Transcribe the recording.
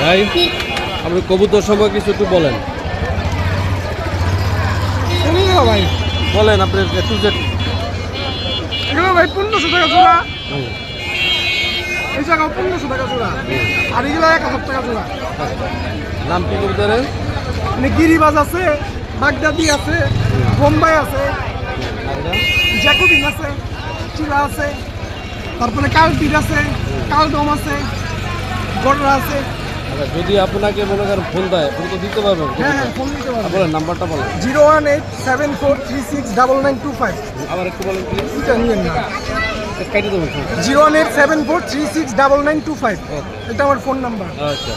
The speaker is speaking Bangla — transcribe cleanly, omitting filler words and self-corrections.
ভাই আপনি কবুতর সম্পর্কে কিছু একটু বলেন। ভাই বলেন আপনি একটু যে এগুলো ভাই 1500 টাকা জোড়া, এই জায়গা 1500 টাকা জোড়া, আর এগুলো 1000 টাকা জোড়া। নাম কি কবুতরের? মানে গিরিবাজ আছে, বাগদাদি আছে, বোম্বাই আছে, জ্যাকোবিন আছে, চিলা আছে, তারপরে কালপিট আছে, কালদম আছে, গড়রা আছে। আচ্ছা, যদি আপনাকে মনে করেন ফোন দেয় ফোন তো দিতে পারবেন? হ্যাঁ, ফোন দিতে পারবেন। বলেন নাম্বারটা বলেন। 01874369925। আবার একটু বলেন প্লিজ। এটা নিয়েন না, কেটে দেবেন। 01874369925, এটা আমার ফোন নাম্বার। আচ্ছা।